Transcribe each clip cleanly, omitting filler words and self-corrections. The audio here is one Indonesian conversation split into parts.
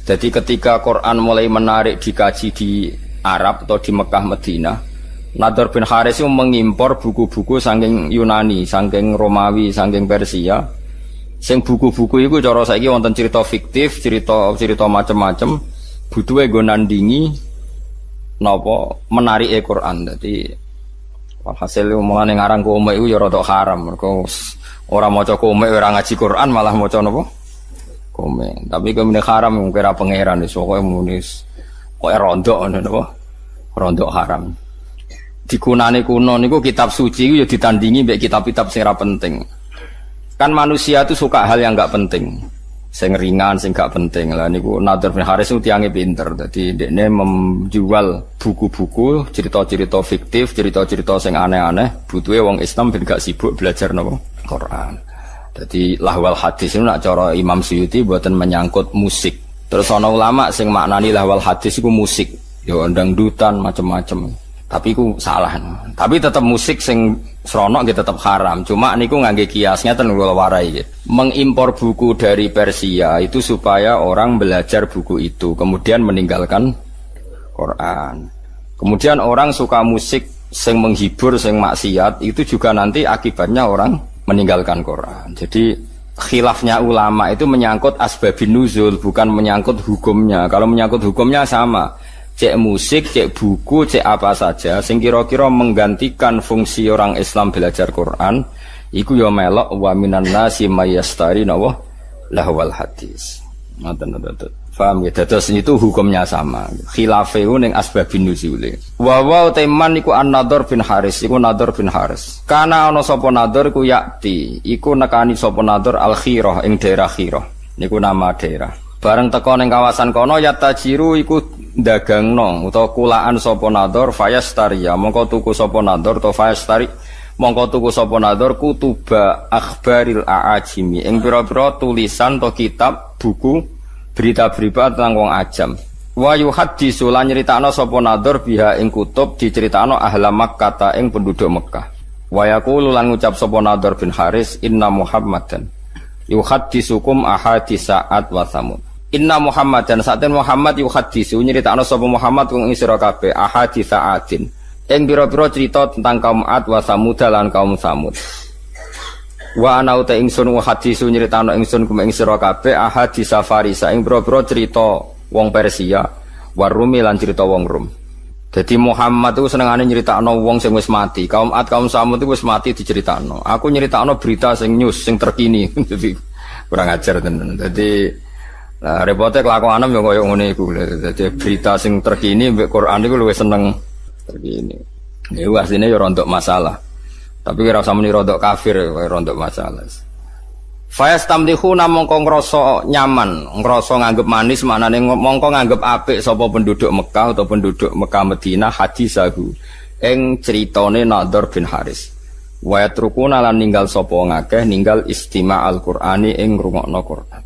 Jadi ketika Quran mulai menarik dikaji di Arab atau di Mekah Madinah, Nadhr bin Haris itu mengimpor buku-buku saking Yunani, saking Romawi, saking Persia. Sing buku-buku itu cara saiki wonten cerita fiktif, cerita macam-macam, butuhe nggo nandingi napa menarike Quran. Dadi walhasil omongane ngarang komik iku ya rada haram. Mergo ora maca komik ora ngaji Quran malah maca napa? Komik. Tapi kemene haram kira pangeran wis pokoke munis. Pokoke rondok ngono napa? Rondok haram. Dikunane kuno niku kitab suci iku ya ditandingi mbek kitab-kitab sing ora penting. Kan manusia itu suka hal yang enggak penting. Sing ringan, sing gak penting. Lah niku Nadhr bin Haris itu tiange pinter. Dadi dekne menjual buku-buku, cerita-cerita fiktif, cerita-cerita sing aneh-aneh, butuhe wong Islam ben gak sibuk belajar napa? Quran. Dadi lahwal hadis itu nak cara Imam Suyuti mboten menyangkut musik. Terus ana ulama sing maknani lahwal hadis iku musik, ya dangdutan macam-macam. Tapi iku salah. Tapi tetap musik sing seronok gitu tetap haram. Cuma niku ngangge kiasnya ten kula warai. Mengimpor buku dari Persia itu supaya orang belajar buku itu, kemudian meninggalkan Quran. Kemudian orang suka musik sing menghibur, sing maksiat, itu juga nanti akibatnya orang meninggalkan Quran. Jadi khilafnya ulama itu menyangkut asbabun nuzul, bukan menyangkut hukumnya. Kalau menyangkut hukumnya sama. Cek musik, cek buku, cek apa saja sing kira-kira menggantikan fungsi orang Islam belajar Quran, iku ya melok wa minan nasi mayastari nawa lahwal hadis. Ngoten. Paham ya? Dados itu hukumnya sama. Khilafe ning asbabun nuzul. Wa teman iku An-Nadhr bin Haris, iku Nadhr bin Haris. Kana ana sapa Nadhr iku yakti, iku nekani sapa Nadhr Al-Khirah ing daerah Khirah. Niku nama daerah. Bareng teko ning kawasan kono yatajiru iku dagangno utawa kulaan sapa Nadhr fayastariya mongko tuku sapa Nadhr to fayastari mongko tuku sapa Nadhr kutuba akhbaril aajimi ing pira-pira tulisan to kitab buku berita-berita tentang wong ajam wa yuhaddisu lan nyritakno sapa Nadhr biha ing kutub diceritakno ahla Makkah ta ing penduduk Mekah wa yaqulu lan ngucap sapa Nadhr bin Haris inna Muhammadan yuhaddisukum ahadits Sa'ad wa Tsamud. Inna Muhammadan saten Muhammad yuhaddisu nyritakno sapa Muhammad wong ing sira kabeh ahadits Sa'adin. Ing pira-pira cerita tentang kaum Ad wa Tsamud lan kaum Tsamud. Wa ana uta ingsun hadisu nyritakno ingsun kum ing sira kabeh ahadits Farisa ing pira-pira cerita wong Persia, wa Rumi lan cerita wong Rum. Jadi Muhammad itu senengane nyritakno wong sing wis mati. Kaum Ad, kaum Tsamud itu wis mati diceritakno. Aku nyritakno berita sing news sing terkini. Jadi kurang ajar tenan. Jadi repotnya kelakuan yang kaya ngene iku. Dadi berita sing terkini mbek Quran iku luwih seneng terkini. Ya asline ya rontok masalah. Tapi ora usah muni rontok kafir, kaya rontok masalah. Fayastamdihuna mongko ngrasa nyaman, ngrasa nganggep manis maknane mongko nganggep apik sapa penduduk Mekah atau penduduk Mekah Madinah hadisahu ing critane Nadhr bin Haris. Wa yatrukuna lan ninggal sapa ngakeh ninggal istima' al-Qur'ani ing ngrungokno Quran.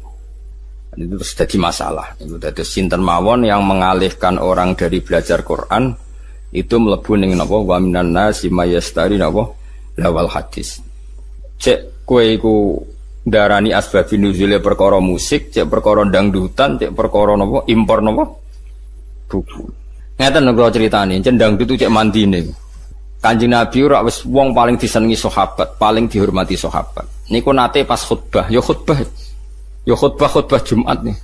Itu terus jadi masalah. Itu dadi sinten mawon yang mengalihkan orang dari belajar Quran itu mlebu ning napa wa minan nasi mayastari napa lawal hadis. Cek kowe iku darani asbabun nuzule perkara musik, cek perkara dangdutan, cek perkara napa impor napa buku. Ngeten kula critane, jen dangdut cek mandine. Kanjeng Nabi ora wis wong paling disenengi sahabat, paling dihormati sahabat. Niku nate pas khutbah, ya khutbah Jumat nih.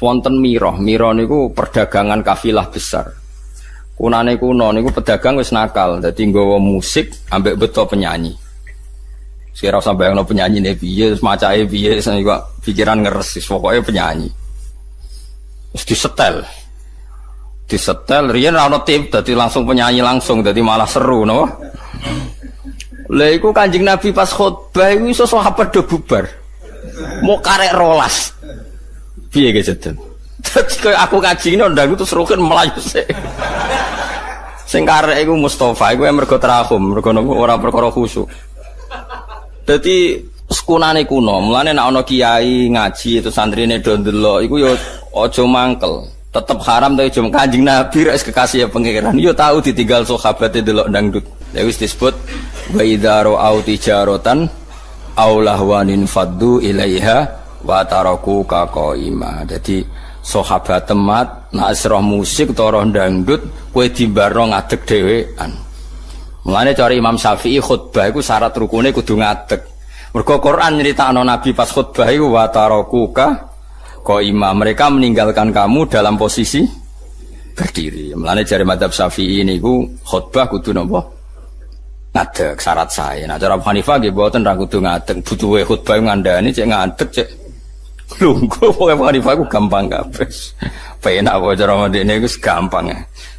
Wonten Mirah niku perdagangan kafilah besar. Kunane kuno niku pedagang wis nakal, dadi nggawa musik ambek beto penyanyi. Sira usah bayangno penyanyi ne piye, macae piye, kok pikiran ngeres wis pokoke penyanyi. Wis disetel riyen ra ono tip dadi langsung penyanyi langsung dadi malah seru no. Lha iku Kanjeng Nabi pas khutbah iku iso sahabat do bubar. Mau karek rolas. Piye ge jeden. Dadi koyo aku kaji ndang itu seruken melayu sik. Sing karek iku Mustofa iku mergo terahum, mergo ora perkara khusyuk. Dadi sekunane kuno, mulane nek ana kiai ngaji itu santrine do ndelok iku ya aja mangkel. Tetep haram ta jum Kanjeng Nabi wis kekasih ya pangeran. Yo tahu ditinggal sahabate ndelok dangdut. Ya wis disebut wa idza ra'au tijaratan aw lahwanin faddu ilaiha wa tarakuka qaima. Jadi sahabat temat nak roh musik utawa roh dangdut kowe dimbarno ngadeg dhewean. Mulane cara Imam Syafi'i khutbah iku syarat rukune kudu ngadeg. Mergo Quran nyeritakno Nabi pas khutbah iku wa tarakuka qaima. Mereka meninggalkan kamu dalam posisi berdiri. Mulane jare madzhab Syafi'i niku khutbah kudu napa? Ngadeg syarat saya. Nah cara Abu Hanifah nggih mboten ra kudu ngadeg. Butuhe khutbah ngandani cek ngadeg cek lungguh. Pokoke Abu Hanifah ku gampang kabeh. Penak wae cara ndekne iku gampang.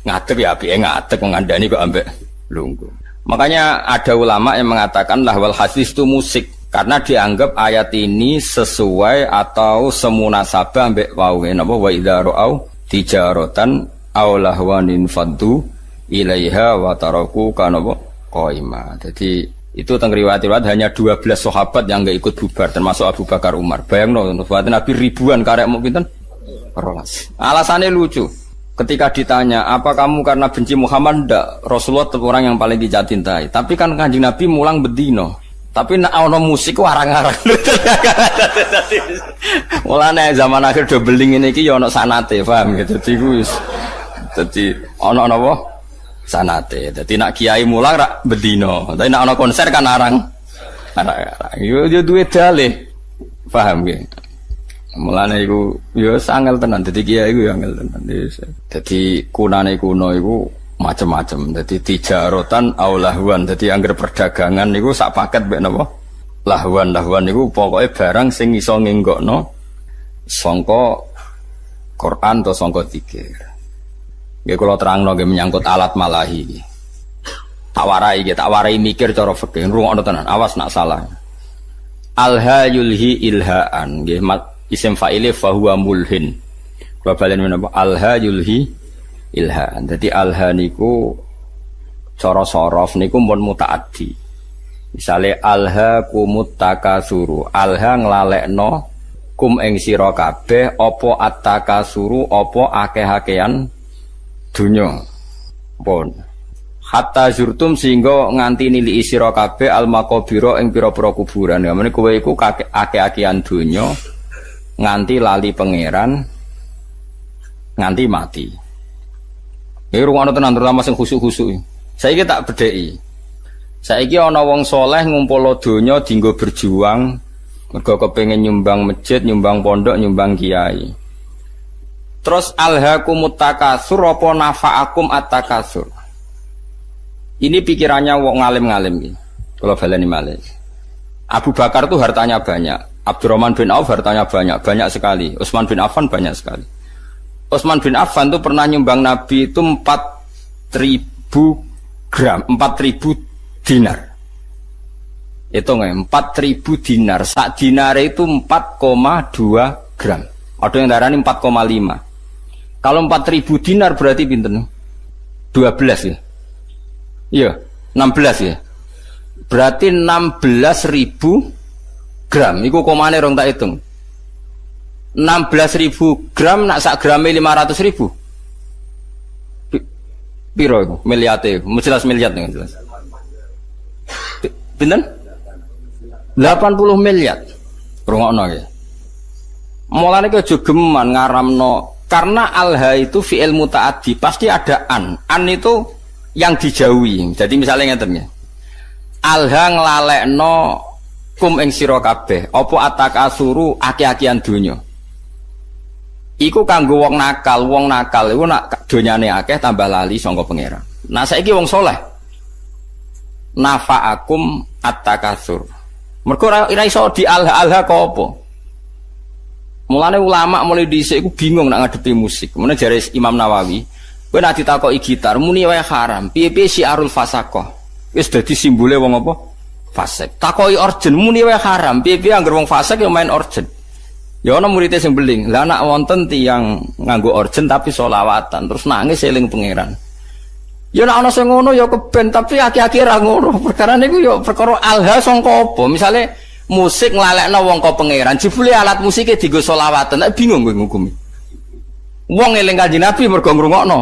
Ngadeg ya apike ngadeg ngandani kok ambek lungguh. Makanya ada ulama yang mengatakan lahwal hadis itu musik karena dianggap ayat ini sesuai atau semunasabah ambek wae napa wa idza ra'au tijaratan aw lahwanin faddu ilaiha wa taraku kanapa qaima. Jadi itu teng riwayat-riwayat hanya 12 sahabat yang enggak ikut bubar termasuk Abu Bakar Umar. Bayangno sahabat Nabi ribuan karek mau pinten? 12. Alasannya lucu. Ketika ditanya, apa kamu karena benci Muhammad? Ndak, Rasulullah itu orang yang paling dicintai. Tapi kan Kanjeng Nabi mulang bedino. Tapi nek ana musik warang-arang. Mulane zaman akhir do beling ngene iki ya ana sanate, paham gitu. Dadi ku wis dadi ana napa? Sanate. Dadi nek kiai mulang rak bedino. Tapi nek ana konser kan arang. Arang-arang. Yo duwe dalih. Paham nggih? Mulane iku ya angel tenan dadi kiai iku ya angel tenan. Dadi kunane kuno iku macam-macam. Dadi tijarotan au lahwan. Dadi angger perdagangan niku sak paket mek napa? Lahwan niku pokoke barang sing iso ngenggokno sangka Quran atau sangka zikir. Nggih kula terangno nggih menyangkut alat malahi iki. Tak warai mikir cara fikih. Rungokno tenan, awas nak salah. Alha yulhi ilhaan nggih isim fa'ile fahuwa mulhin. Babalen menapa alha yulhi ilhaan. Dadi alha niku cara sorof niku mun mutaaddi. Misale alha kumut takasuru. Alha nglalekno kum ing sira kabeh apa at-takasuru apa akeh-akehan dunya. Pun hatta zurtum sehingga nganti nili sira kabeh al-maqabira ing pira-pira kuburan. Ya meneh kowe iku akeh-akehan dunya nganti lali pangeran nganti mati. Iki rungokno tenan terutama sing khusuk-khusuk. Saiki tak bedheki. Saiki ana wong saleh ngumpul donya dienggo berjuang mergo kepengin nyumbang masjid, nyumbang pondok, nyumbang kiai. Terus alhaakumut takasur apa nafa'akum at-takasur. Ini pikirannya wong ngalim-ngalim iki. Kalau baleni malih. Abu Bakar tuh hartanya banyak. Abdurrahman bin Auf hartanya banyak sekali. Utsman bin Affan banyak sekali. Utsman bin Affan tuh pernah nyumbang Nabi itu 4.000 gram, 4.000 dinar. Itu nggak 4.000 dinar. Sak dinar itu 4,2 gram. Ada yang darani 4,5. Kalau 4.000 dinar berarti pinten? 12 ya. Iya, 16 ya. Berarti 16.000 gram, iku komane rong tak hitung. 16.000 gram nak sak grame 500.000. Piro iku? Miliate, jelas miliar nih jelas. Pinten? 80 miliar. Rungokno ya. Mulane ki aja geman ngaramno karena alha itu fi'il mutaaddi, pasti ada an. An itu yang dijauhi. Jadi misalnya ngeten ya. Alha nglalekno kum ing sira kabeh apa atakasuru aki-akian donya. Iku kanggo wong nakal iku nak donyane akeh tambah lali sangka pangeran. Nah saiki wong saleh nafa'akum at-takasur. Mergo ora iso di alha kok apa. Mulane ulama mulai dhisik iku bingung nak ngadepi musik. Mulane jare Imam Nawawi, kowe nek ditakoki gitar muni wae haram. Piye-piye syiarul fasaqah. Wis dadi simbole wong apa? Fasik. Takoki orjen muni wae haram. Piye-piye anggere wong fasik ya main orjen. Ya ana muridé sing beling. Lah nek wonten tiyang nganggo orjen tapi selawatan terus nangis eling pangeran. Ya nek ana sing ngono ya keben tapi aki-aki ra ngono. Perkara niku ya perkara alha sangka apa? Misale musik nglalekno wong ka pangeran, jebule alat musike dienggo selawatan. Nek bingung kowe ngukumi. Wong eling Kanjeng Nabi mergo ngrungokno.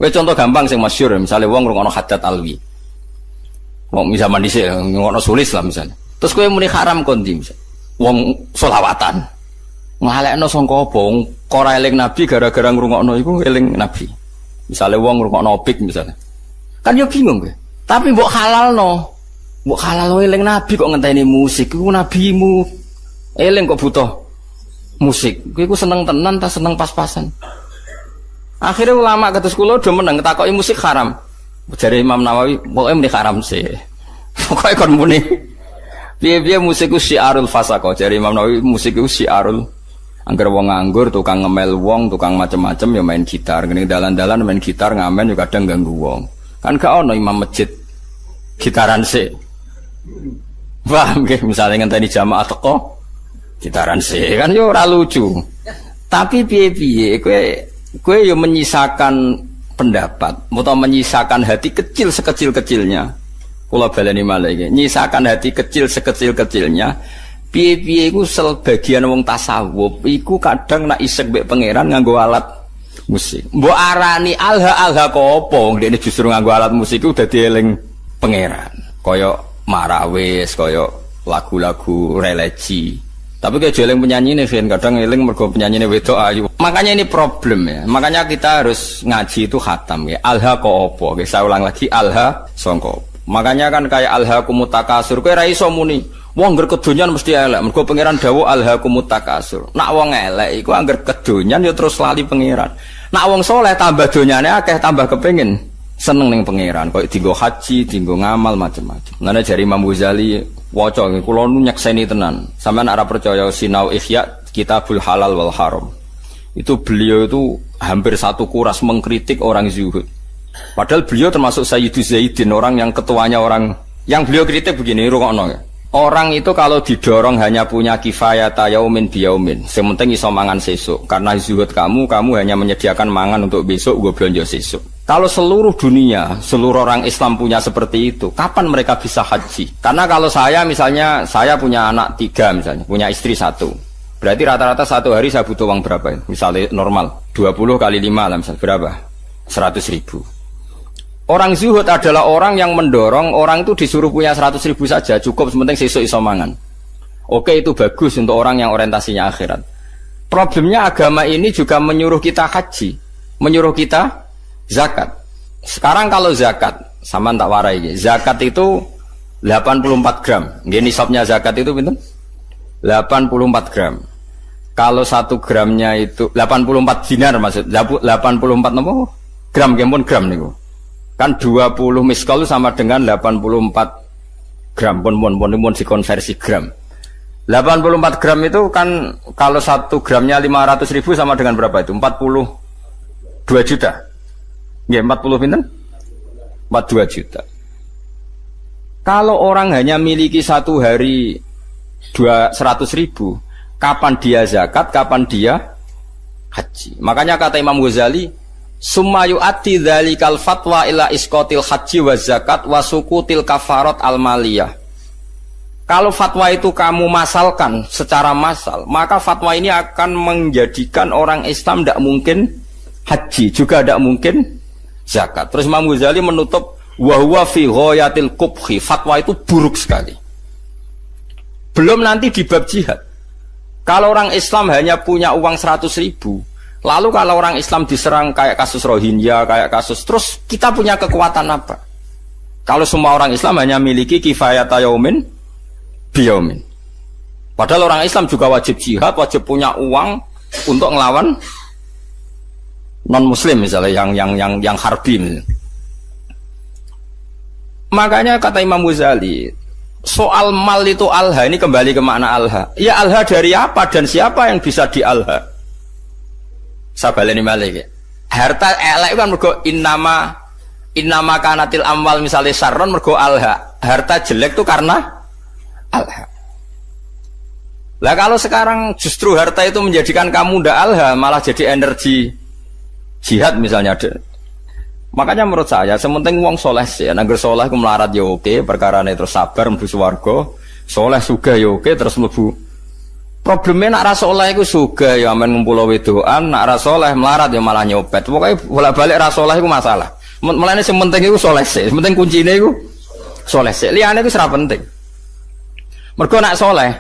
Kowe contoh gampang sing masyhur misale wong ngrungokno Haddad Alwi. Wong zaman dhisik ngrungokno sulis lah misalnya. Terus kowe muni haram kondi misal. wong selawatan. Ngalekno sangka apa? Ora eling Nabi gara-gara ngrungokno iku eling Nabi. Misale wong ngrungokno opik misale. Kan yo bingung kowe. Tapi mbok halalno. Mbok halalno eling Nabi kok ngenteni musik. Iku nabimu. Eling kok butuh musik. Kowe iku seneng tenan ta seneng pas-pasan. Akhirnya ulama kados kula do meneng takoki musik haram. Jare Imam Nawawi, pokoke muni haram sih. Pokoke kon muni. Piye-piye musik ku syiarul fasaqah. Jare Imam Nawawi musik ku syiarul angger wong nganggur, tukang ngemel wong, tukang macem-macem ya main gitar. Ngene dalan-dalan main gitar ngamen yo kadang ganggu wong. Kan gak ono imam masjid gitaran sih. Paham nggih, misale ngenteni jamaah teko gitaran sih kan yo ora lucu. Tapi piye-piye kowe yo menyisakan pendapat, atau menyisakan hati kecil sekecil-kecilnya. Kula baleni malih iki, nyisakan hati kecil sekecil-kecilnya. Piye-piye iku sebagian wong tasawuf iku kadang nak isek mbek pangeran nganggo alat musik. Mbok arani alha-alha kok apa? Ndekne justru nganggo alat musik iku dadi eling pangeran. Kaya marawis, kaya lagu-lagu religi. Tapi kayak jeling penyanyi nih, kadang eling mergo penyanyi ini wedok ayu. Makanya ini problem ya. Makanya kita harus ngaji itu khatam ya. Alha kok apa? Saya ulang lagi, alha songko. Makanya kan kayak alha kumutakasur. Kayak raiso muni. Wong angger kedonyan mesti elek. Mergo pangeran dawuh alha kumutakasur. Nak wong elek iku angger kedonyan ya terus lali pangeran. Nak wong soleh tambah donyane akeh tambah kepengin seneng ning pangeran. Kayak dienggo haji, dienggo ngamal macam-macam. Ngene jari Imam Ghazali waca nggih kula nu nyekseni tenan. Sampeyan ora percaya Sinau Ihya Kitabul Halal wal Haram. Itu beliau itu hampir satu kuras mengkritik orang zuhud. Padahal beliau termasuk Sayyidu Zaidin, orang yang ketuanya orang yang beliau kritik begini, rungokno ya. Orang itu kalau didorong hanya punya kifayata yaumin biyaumin. Sementing iso mangan sesuk. Karena zuhud kamu hanya menyediakan mangan untuk besok gue belanja sesuk. Kalau seluruh dunia, seluruh orang Islam punya seperti itu, kapan mereka bisa haji? Karena kalau saya misalnya, saya punya anak 3 misalnya, punya istri 1. Berarti rata-rata 1 hari saya butuh uang berapa ya? Misalnya normal, 20 kali 5 lah misalnya, berapa? 100.000. Orang zuhud adalah orang yang mendorong orang itu disuruh punya 100.000 saja, cukup sementing sesuk iso mangan. Oke, itu bagus untuk orang yang orientasinya akhirat. Problemnya agama ini juga menyuruh kita haji, menyuruh kita zakat. Sekarang kalau zakat, sama tak warai, zakat itu 84 gram. Nggih nisabnya zakat itu pinten? 84 gram. Kalau 1 gramnya itu 84 dinar maksud, 84 napa? Gram, nggih pun gram niku. Kan 20 miskol sama dengan 84 gram, pun dikonversi gram. 84 gram itu kan kalau 1 gramnya 500.000 sama dengan berapa itu? 42 juta. Ya 40 pinten? 42 juta. Kalau orang hanya miliki 1 hari 100.000, kapan dia zakat, kapan dia haji? Makanya kata Imam Ghazali, summa yu'ati dzalikal fatwa ila isqatil haji wa zakat wa sukutil kafarat al maliyah. Kalau fatwa itu kamu masalkan secara massal, maka fatwa ini akan menjadikan orang Islam tidak mungkin haji, juga tidak mungkin zakat. Terus Imam Ghazali menutup wa huwa fi ghayatil qubhi, fatwa itu buruk sekali. Belum nanti di bab jihad. Kalau orang Islam hanya punya uang 100.000, lalu kalau orang Islam diserang kayak kasus Rohingya, kayak kasus, terus kita punya kekuatan apa? Kalau semua orang Islam hanya miliki kifayata yaumin biyaumin. Padahal orang Islam juga wajib jihad, wajib punya uang untuk ngelawan non-muslim misalnya yang harbi misalnya. Makanya kata Imam Ghazali, soal mal itu alha, ini kembali ke makna alha. Ya alha dari apa dan siapa yang bisa di alha? Sabaleni malih. Harta elek kan mergo innama kanatil amwal misalnya sarron mergo alha. Harta jelek itu karena alha. Lah kalau sekarang justru harta itu menjadikan kamu ndak alha, malah jadi energi jihad misalnya. Makanya menurut saya sementing wong soleh sih, angger soleh ku melarat ya oke, perkarane terus sabar mlebu swarga, soleh sugih ya oke terus mlebu. Problemnya nak rasoleh itu juga ya amen ngumpul wedoan, nak rasoleh melarat ya malah nyopet. Pokoknya bolak-balik rasoleh itu masalah. Mulane sing penting iku soleh sik, penting kuncine iku soleh sik. Liyane iku ora penting. Mergo nak soleh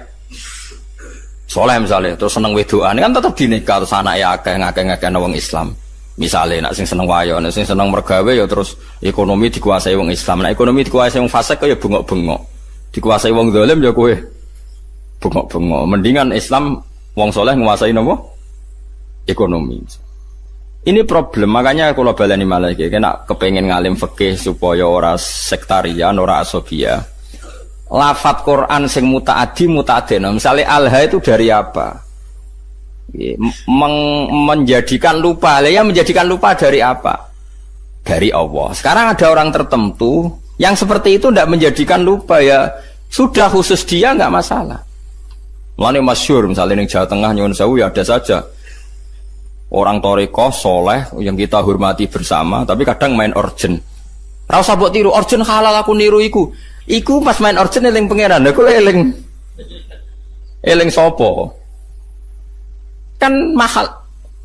Soleh misalnya, terus seneng wedoan kan tetap dinikah terus anaknya akeh wong Islam. Misalnya nak sing seneng wayo, nak sing seneng mergawe ya terus ekonomi dikuasai wong Islam. Nah ekonomi dikuasai wong fasik ya bengok-bengok. Dikuasai wong zalim ya kowe bengok-bengok. Mendingan Islam wong soleh nguasai napa? Ekonomi. Ini problem, makanya kalau baleni malah iki kena kepengin ngalim fikih supaya ora sektarian, ora asobia. Lafat Quran sing mutaaddi mutaadena. Misalnya alha itu dari apa? Menjadikan lupa. Ya menjadikan lupa dari apa? Dari Allah. Sekarang ada orang tertentu yang seperti itu tidak menjadikan lupa ya. Sudah khusus dia nggak masalah. Mulane masyhur misalnya di Jawa Tengah nyuwun sewu ya ada saja. Orang toriko soleh yang kita hormati bersama, tapi kadang main orjen. Ra usah mbok tiru orjen halal aku niru iku. Iku pas main orjen eling pangeran, aku eling sopo. Kan mahal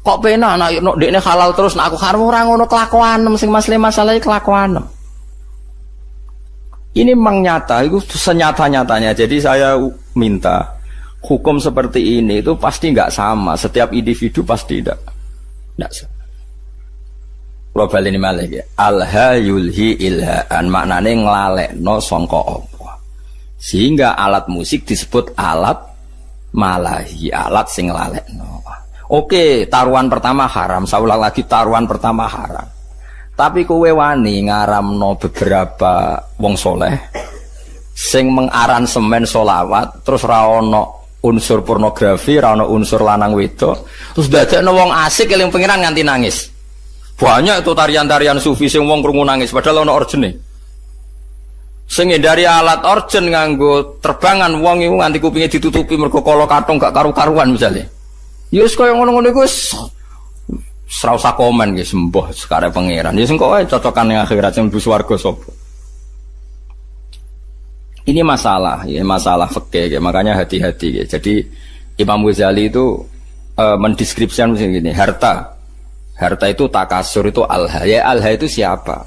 kok pena anak dekne halal terus nak aku haram ora ngono kelakuan sing masalah kelakuan. Ini memang nyata, itu senyata-nyatanya. Jadi saya minta hukum seperti ini itu pasti nggak sama. Setiap individu pasti tidak sama. Kalau balik ini malah ya, alha yulhi ilhaan maknanya nglalekno sangka apa. Sehingga alat musik disebut alat malahi, alat sing nglalekno. Oke, taruhan pertama haram, saya ulang lagi taruhan pertama haram. Tapi kowe wani ngaramno beberapa wong soleh sing mengaransemen solawat terus ra ono unsur pornografi, ra ono unsur lanang wedok, terus dadekno wong asik eling pengiran nganti nangis. Banyak itu tarian-tarian sufi sing wong krungu nangis padahal ono orjene. Sing dari alat orjen nganggo terbangan wong iku nganti kupinge ditutupi mergo kala kathong gak karu-karuan misalnya. Ya wis kaya ngono-ngono iku wis ora usah komen nggih sembah sekare pangeran. Ya sing kok wae cocokan ning akhirat sing mlebu swarga sapa. Ini masalah, ya masalah fikih, ya. Makanya hati-hati. Ya. Jadi Imam Ghazali itu mendeskripsikan begini, harta itu takasur itu alha. Ya alha itu siapa?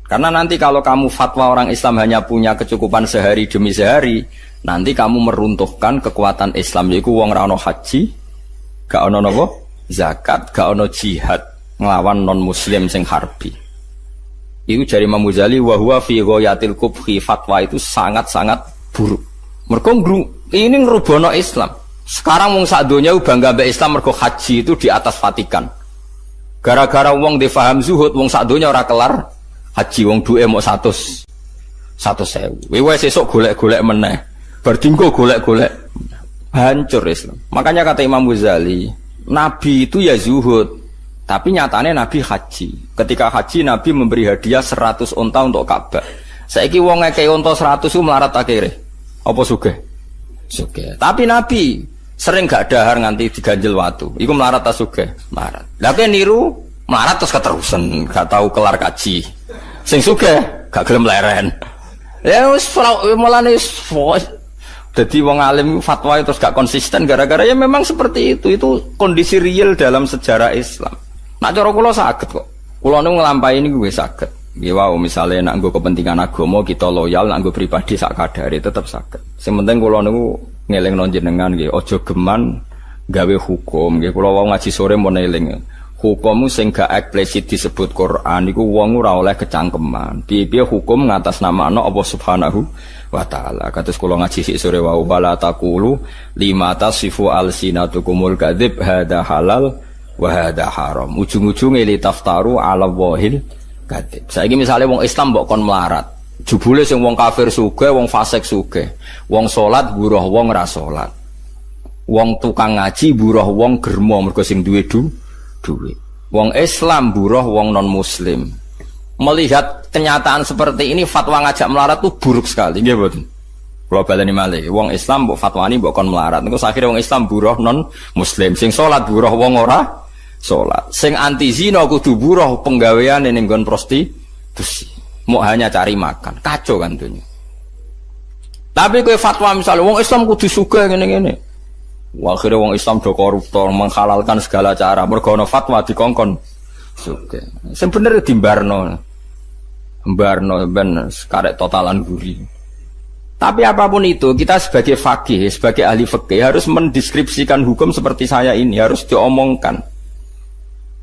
Karena nanti kalau kamu fatwa orang Islam hanya punya kecukupan sehari demi sehari, nanti kamu meruntuhkan kekuatan Islam. Yaitu wong ra ono haji, gak ono napa? Zakat, gak ono jihad nglawan non muslim sing harbi. Itu dari Imam Ghazali wa huwa fi ghayatil qubhi, fatwa itu sangat-sangat buruk. Mergo ini ngerubono Islam. Sekarang wong sak donya bangga mbek Islam mergo haji itu di atas Vatikan. Gara-gara wong difaham zuhud, wong sak donya ora kelar haji, wong duwe mok 100.000. Wis sesuk golek-golek meneh. Bar dinggo golek-golek. Hancur Islam. Makanya kata Imam Ghazali, Nabi itu ya zuhud. Tapi nyatanya Nabi haji. Ketika haji Nabi memberi hadiah 100 unta untuk Ka'bah. Saiki wong ngekei unta 100 ku melarat akhirnya. Apa sugih? Sugih. Tapi Nabi sering gak dahar nganti diganjel watu. Iku melarat ta sugih? Melarat. Lah kowe niru melarat terus keterusan, gak tahu kelar kaji. Sing sugih gak gelem leren. Ya wis mulane jadi wong alim fatwa terus gak konsisten gara-gara ya memang seperti itu. Itu kondisi real dalam sejarah Islam. Nak cara kula saged kok. Kula nu nglampahi niku wis saged. Nggih wae misale nak nggo kepentingan agama kita loyal, nak nggo pribadi sak kadare tetep saged. Sing penting kula niku ngelingno jenengan nggih, aja geman gawe hukum. Nggih kula wau ngaji sore mun eling. Hukum sing gak eksplisit disebut Quran iku wong ora oleh kecangkeman. Piye-piye hukum ngatasnamakan Allah Subhanahu wa taala. Kados kula ngaji sik sore wau bala taqulu lima tasifu alsinatukumul kadzib hada halal wa hada haram. Ujung-ujunge li taftaru ala wahil kadzib. Saiki misale wong Islam mbok kon melarat. Jebule sing wong kafir sugih, wong fasik sugih. Wong salat buruh wong ra salat. Wong tukang ngaji buruh wong germo mergo sing duwe duit. Wong Islam buruh wong non muslim. Melihat kenyataan seperti ini fatwa ngajak melarat tuh buruk sekali, nggih mboten. Kula baleni malih, wong Islam mbok fatwani mbok kon melarat. Engko akhire wong Islam buruh non muslim. Sing salat buruh wong ora salat. Sing anti zina kudu buruh penggaweane ning nggon prostitusi. Mau hanya cari makan. Kacau kan dunia. Tapi kowe fatwa misalnya wong Islam kudu sugih ngene-ngene. Akhirnya wong Islam do koruptor menghalalkan segala cara mergo ana fatwa dikongkon sugih. Sing bener dimbarno. Mbarno ben karek totalan guri. Tapi apapun itu, kita sebagai faqih, sebagai ahli fikih harus mendeskripsikan hukum seperti saya ini, harus diomongkan.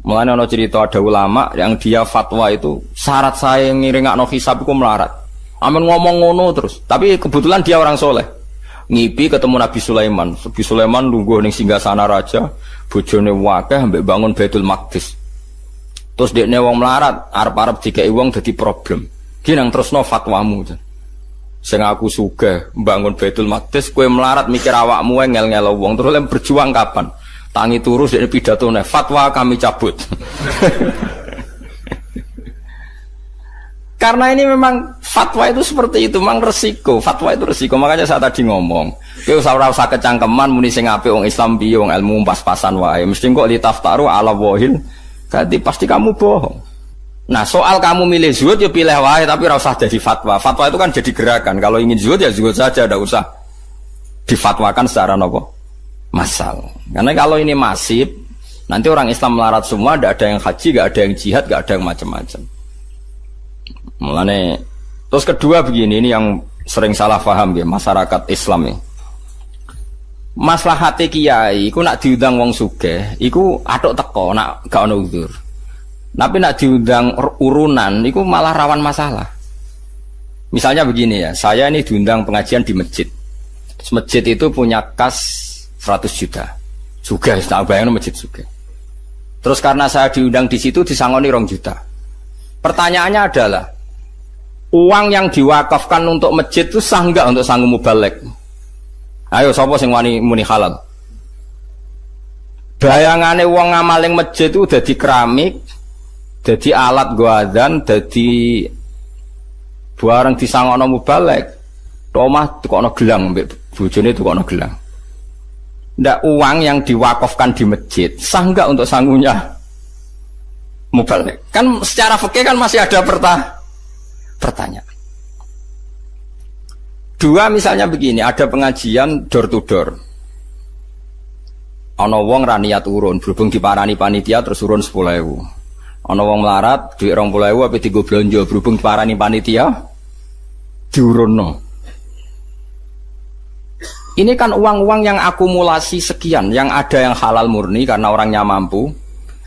Mulanya ada cerita ada ulama yang dia fatwa itu syarat saya ngiringakno hisab iku melarat. Amin ngomong ngono terus. Tapi kebetulan dia orang soleh. Ngipi ketemu Nabi Sulaiman. Nabi Sulaiman lungguh ning singgasana raja, bojone wakeh ambek bangun Baitul Maqdis. Terus dekne wong melarat, arep-arep dikeki wong dadi problem. Ki nang terusno fatwamu. Sing aku sugih bangun Baitul Maqdis, kowe melarat mikir awakmu ngel-ngelo wong terus lem berjuang kapan? Tangi turu dekne pidatone, fatwa kami cabut. Karena ini memang fatwa itu seperti itu, memang resiko. Fatwa itu resiko. Makanya saya tadi ngomong, kowe ora usah kecangkeman muni sing apik wong Islam piye wong ilmu pas-pasan wae. Mesti kok litaftaru ala wahil. Ganti pasti kamu bohong. Nah, soal kamu milih zuhud ya pilih wae tapi ora usah jadi fatwa. Fatwa itu kan jadi gerakan. Kalau ingin zuhud ya zuhud saja, enggak usah difatwakan secara nopo masal. Karena kalau ini masif, nanti orang Islam melarat semua, enggak ada yang haji, enggak ada yang jihad, enggak ada yang macam-macam. Mulane terus kedua begini, ini yang sering salah paham ya masyarakat Islam ya. Maslahate kiai iku nak diundang wong sugih, iku atuk teko nak gak ono uzur. Tapi nak diundang urunan iku malah rawan masalah. Misalnya begini ya, saya ini diundang pengajian di masjid. Masjid itu punya kas 100 juta. Juga tak bayangno masjid juga. Terus karena saya diundang di situ disangoni 2 juta. Pertanyaannya adalah uang yang diwakafkan untuk masjid itu sah enggak untuk sanggup mubalek? Ayo sapa sing wani muni halal? Bayangane wong ngamaling masjid itu dadi keramik, dadi alat goazan, dadi barang disangono mubalek. Omah tukokno gelang mbek bojone tukokno gelang. Ndak uang yang diwakafkan di masjid sah enggak untuk sangunya mubalek? Kan secara fikih kan masih ada pertanyaan. Dua misalnya begini, ada pengajian door to door. Ana wong ra niat urun, berhubung diparani panitia terus urun 10.000. Ana wong melarat dhuwit 20.000 apa dienggo blonjo, berhubung diparani panitia diurunno. Ini kan uang-uang yang akumulasi sekian, yang ada yang halal murni karena orangnya mampu,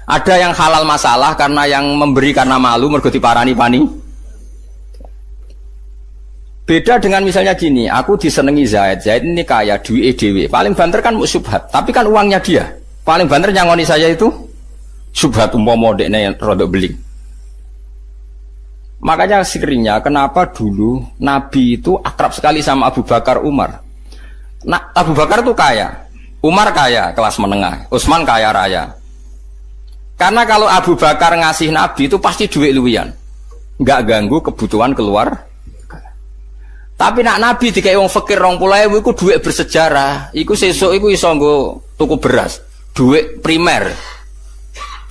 ada yang halal masalah karena yang memberi karena malu mergo diparani panitia. Beda dengan misalnya gini, aku disenengi Zaid ini kaya, duit EDW. Paling banter kan syubhat, tapi kan uangnya dia. Paling banter nyangoni saya itu syubhat umpama dekne rodok beling. Makanya sekiranya kenapa dulu Nabi itu akrab sekali sama Abu Bakar Umar. Nah, Abu Bakar itu kaya, Umar kaya kelas menengah, Utsman kaya raya. Karena kalau Abu Bakar ngasih Nabi itu pasti duit luwian, nggak ganggu kebutuhan keluar. Tapi nak Nabi dikai wong fakir 20.000 iku duit bersejarah. Iku sesuk iku iso nggo tuku beras, duit primer.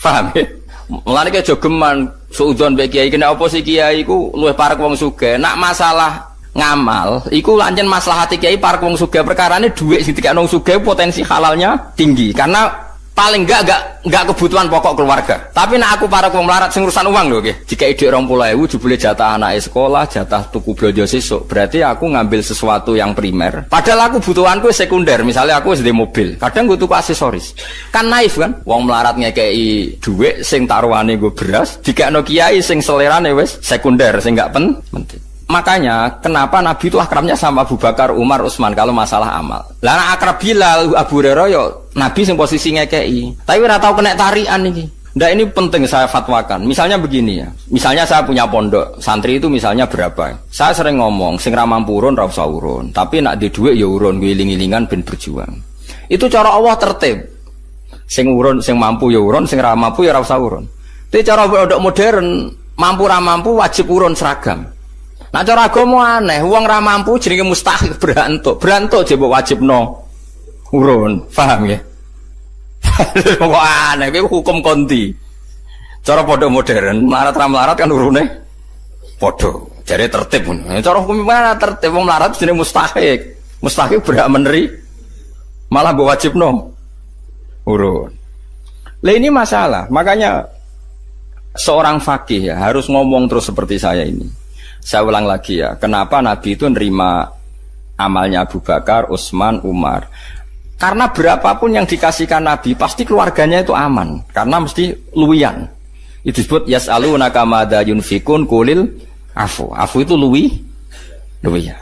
Paham ya? Mulane ki aja geman suudzon mbek kiai kena apa sih kiai iku luwih parek wong sugih. Nak masalah ngamal iku lancen maslahate kiai parek wong sugih, perkarane duit sing dikekno wong sugih potensi halalnya tinggi karena paling enggak kebutuhan pokok keluarga. Tapi nak aku para wong melarat sing urusan uang lho nggih. Jika ide 20.000 jebule jatah anake sekolah, jatah tuku blonjo sesuk, berarti aku ngambil sesuatu yang primer. Padahal aku butuhanku sekunder. Misalnya aku wis ndek mobil, kadang gue tuku aksesoris. Kan naif kan? Wong melarat ngekeki dhuwit sing taruhane nggo beras, dikekno kiai sing selerane wis sekunder, sing enggak penting. Makanya kenapa Nabi itu akrabnya sama Abu Bakar, Umar, Utsman kalau masalah amal. Lah akrab Bilal, Abu Hurairah yo Nabi sing posisi ngekeki. Tapi ora tau kena tarian iki. Ndak ini penting saya fatwakan. Misalnya begini ya. Misalnya saya punya pondok, santri itu misalnya berapa? Saya sering ngomong, sing ra mampu urun ra usah urun. Tapi nak di dhuwit ya urun, ngiling-ilingan ben berjuang. Itu cara Allah tertib. Sing urun, sing mampu ya urun, sing ra mampu ya ra usah urun. Tapi cara pondok modern, mampu ra mampu wajib urun seragam. Nah cara agama aneh, wong ra mampu jenenge mustahil berantuk jebok wajibno urun, paham ya? Kok aneh, itu hukum konti. Cara pondok modern, melarat ra melarat kan urune podo, jadi tertib. Cara hukum mana tertib, wong melarat jenenge mustahil berhak meneri, malah mbok wajibno urun. Lah ini masalah, makanya seorang faqih ya harus ngomong terus seperti saya ini. Saya ulang lagi ya, kenapa Nabi itu nerima amalnya Abu Bakar, Utsman, Umar. Karena berapapun yang dikasihkan Nabi, pasti keluarganya itu aman. Karena mesti luwian. Itu disebut yas'alunaka madza yunfikun qulil afu. Afu itu luwian.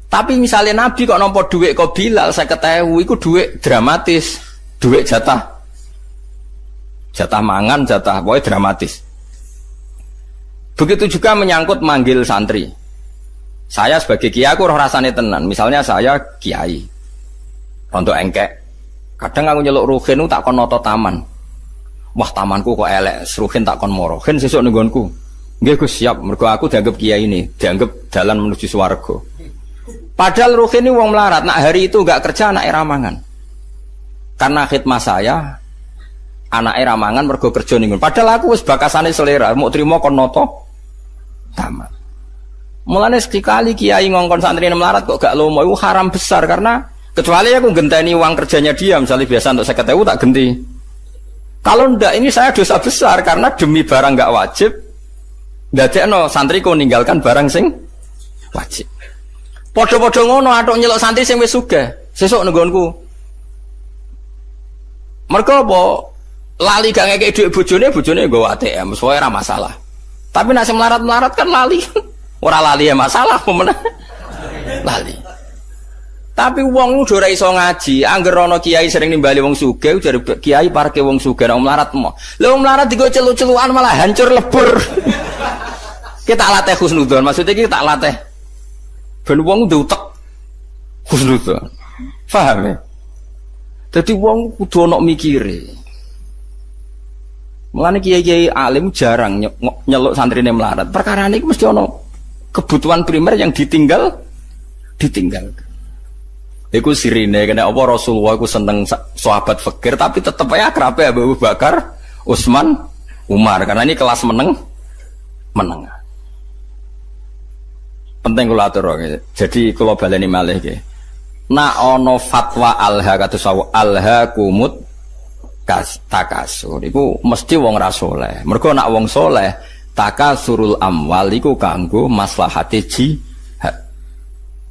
Tapi misalnya Nabi kok nampa duit kok Bilal 50.000 itu duit dramatis. Duit jatah mangan, jatah pokoknya dramatis. Begitu juga menyangkut manggil santri. Saya sebagai kiai aku roh rasane tenan. Misalnya saya kiai. Untuk engkek. Kadang aku nyeluk ruhin tak kon noto taman. Wah, tamanku kok elek, ruhin tak kon moro. Hen sesuk ning nggonku. Nggih Gus, siap. Mergo aku dianggap kiai ini, dianggap jalan menuju swarga. Padahal ruhin ini wong melarat. Nak hari itu enggak kerja, anak ramangan. Karena khidmah saya anak ramangan mergo kerja ning. Padahal aku wis bakasane selera, mau trimo kon noto taman. Mulane sekali kiai ngongkon santri melarat kok gak lomo itu haram besar karena kecuali aku genteni uang kerjanya dia misalnya biasa untuk 50.000 tak genti. Kalau ndak ini saya dosa besar karena demi barang gak wajib ndadekno santriku ninggalkan barang sing wajib. Padha-padha ngono atok nyeluk santri sing wis sugih sesuk nggonku. Mergo apa lali gak ngekek dhuwit bojone nggo ATM soalnya ora masalah. Tapi nek sing melarat-melarat kan lali. Ora lali ya masalah pemenang. Lali. Tapi wong udah ora iso ngaji, angger ana kiai sering nimbali wong sugih, jare kiai parke wong sugih nek melarat mo. Lha wong melarat digo celu-celukan malah hancur lebur. Kita latih husnudzon, maksudnya kita latih ben wong diutek husnudzon. Paham ya? Dadi wong kudu ana mikire. Mulane kiai-kiai alim jarang nyeluk santrine melarat. Perkara niku mesti ana kebutuhan primer yang ditinggalkan. Iku sirine kena apa Rasulullah iku seneng sahabat fakir tapi tetep ae akrabe Abu Bakar, Utsman, Umar karena ini kelas menengah. Penting kula atur jadi kula baleni malih nggih. Nak ana fatwa alha kados alha kumut takasur iku mesti wong ra saleh. Mergo nak wong saleh takasurul amwal iku kanggo maslahate jihad.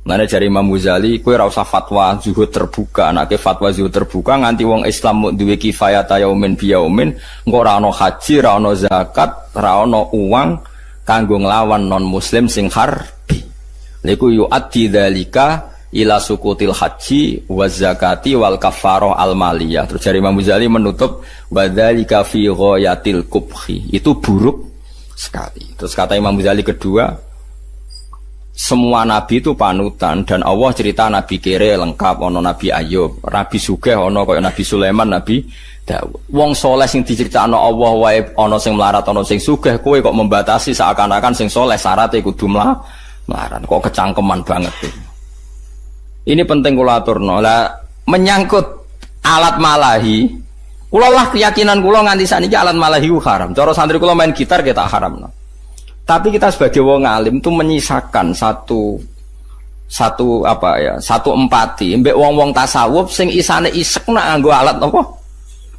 Mana jari Imam Ghazali, kowe ora usah fatwa zuhud terbuka, anake fatwa zuhud terbuka nganti wong Islam mung duwe kifayah yaumin biyaumin, engko ora ana haji, ora ana zakat, ora ana uang kanggo nglawan non muslim sing harbi. Niku yu'addi dzalika ila sukutil haji wa zakati wal kafarah al maliyah. Terus jari Imam Ghazali menutup wa dzalika fi ghayatil kubhi. Itu buruk sekali. Terus kata Imam Ghazali kedua, semua nabi itu panutan dan Allah cerita nabi kere lengkap, ono nabi Ayub, nabi sugih ono kaya nabi Sulaiman, nabi Daud. Wong soleh sing diceritakno Allah wae ono sing melarat, ono sing sugih, kowe kok membatasi seakan-akan sing soleh syaratnya kudu melarat. Kok kecangkeman banget ini. Ini penting kula aturno. Lah menyangkut alat malahi, kula lah keyakinan kula nganti saniki alat malahi haram. Cara santri kula main gitar kita haramno. Tapi kita sebagai wong alim itu menyisakan satu empati mbek wong-wong tasawuf sing isane isek nak nganggo alat apa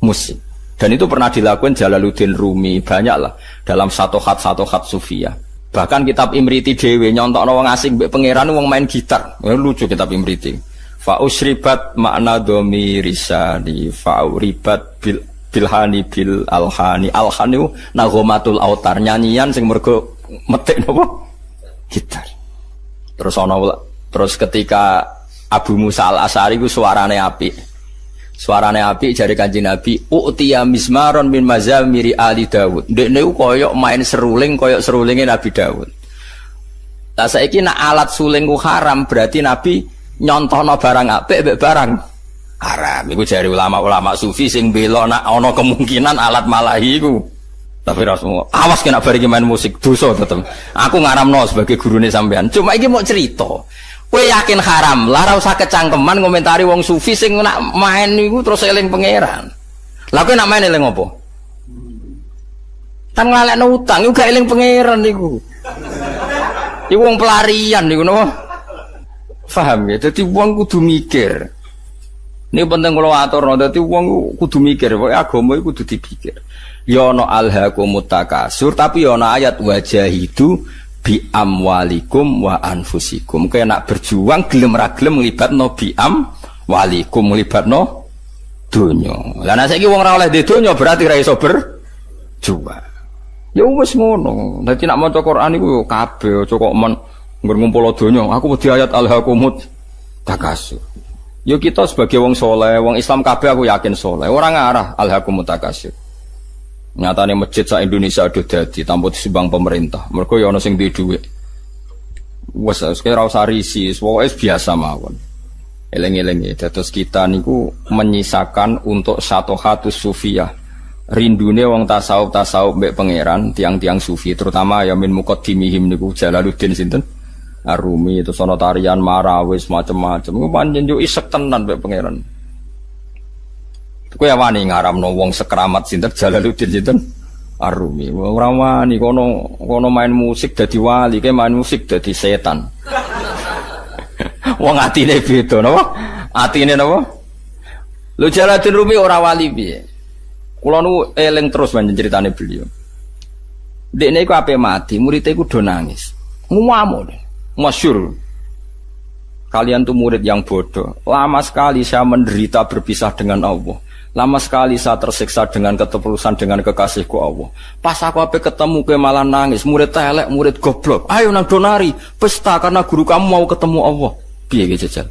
musik. Dan itu pernah dilakukan Jalaluddin Rumi banyaklah dalam satu khat sufiyah. Bahkan kitab Imriti dhewe nyontokno wong asing mbek pangeran wong main gitar. Lucu kitab Imriti. Fa usribat makna domirisani fa uribat bilhani bil alhani nagomatul autar nyanyian sing mergo metik napa gitar. Terus ketika Abu Musa al-Asy'ari ku suarane apik jare Kanjeng Nabi utiya mismaron min mazamiri ali Daud. Ndekne ku koyok main seruling koyok serulinge Nabi Daud. Lah saiki nak alat suling ku haram berarti Nabi nyontohno barang apik mbek barang haram. Iku jare ulama-ulama sufi sing bela nak ana kemungkinan alat malahi iku. Tapi Rasulullah, awas kena bareng main musik dosa tetep. Aku ngaramno sebagai gurune sampean. Cuma iki mau cerita. Kowe yakin haram, lah ora usah kecangkeman komentari wong sufi sing nak main niku terus eling pangeran. Lah kowe nak main eling apa? Kan ngalekno utang iku gak eling pangeran niku. Iku wong pelarian niku napa? Paham ya? Dadi wong kudu mikir. Ini penting kula aturno, dadi wong kudu mikir, pokoke agama iku kudu dipikir. Ya ana alhaqumut takasur tapi ya ana ayat wajahidu bi amwalikum wa anfusikum. Kaya nak berjuang gelem ra gelem nglibatno bi amwalikum nglibatno donya. Lah nek saiki wong ora oleh di donya berarti ra iso berjuang. Ya wis ngono. Dadi nak maca Quran iku yo kabeh aja kok men ngumpul donya. Aku wedi ayat alhaqumut takasur. Yo kita sebagai wong soleh, wong Islam kabeh aku yakin soleh. Ora ngarah alhaqumut takasur. Nyatane masjid sak Indonesia ada dadi tanpa disumbang pemerintah. Mergo ya ana sing duwe dhuwit. Wes ora usah risi, pokoke biasa mawon. Eleng-eleng ya, terus kita niku menyisakan untuk satu hatus sufiyah. Rindune wong tasawuf mbek pangeran, tiang-tiang sufi, terutama ya min muqaddimihim niku Jalaluddin sinten? Ar-Rumi, terus ana tarian marawis macam-macam. Ku pancen yo isek tenan mbek pangeran. Kowe wani ngaramno wong sekramat sinten Jalaluddin sinten? Ar-Rumi. Ora wani kono main musik dadi wali, kae main musik dadi setan. Wong atine beda napa? Atine napa? Lho Jalaluddin Rumi ora wali piye? Kula nu eling terus panjen critane beliau. Dekne iku ape mati, murid iku do nangis. Ngamuk. Masyhur. Kalian tuh murid yang bodoh. Lama sekali saya menderita berpisah dengan Allah. Lama sekali saya tersiksa dengan ketulusan dengan kekasihku Allah. Pas aku ape ketemu ke malah nangis. Murid telek, murid goblok. Ayo nang donari, pesta karena guru kamu mau ketemu Allah. Piye ge jajal?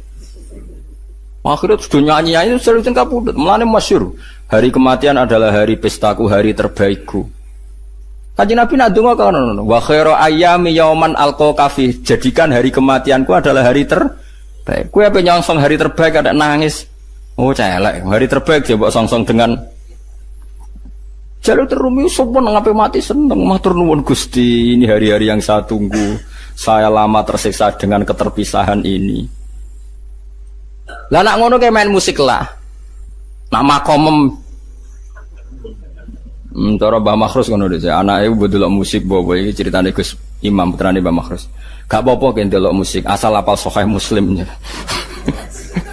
Akhirnya sudah nyanyi-nyanyi sering kapundhut. Mulane masyhur. Hari kematian adalah hari pestaku, hari terbaikku. Kanjeng Nabi nak donga kono, wa khairu ayyami yauman alqa fi. Jadikan hari kematianku adalah hari terbaik. Kowe ape nyongsong hari terbaik ada nangis. Oh celek, hari terbaik dia mbok songsong dengan jalur terumi sopan ngapain mati seneng matur nuwun Gusti, ini hari-hari yang saya tunggu. Saya lama tersiksa dengan keterpisahan ini. Lah nak ngono kayak main musik lah. Nama komem cara Mbah Makhrus ngono dhewe. Anake mbok musik bobo iki ceritane Gus Imam putrane Mbah Makhrus. Gak apa-apa ki ndelok musik asal apal Sahih Muslimnya.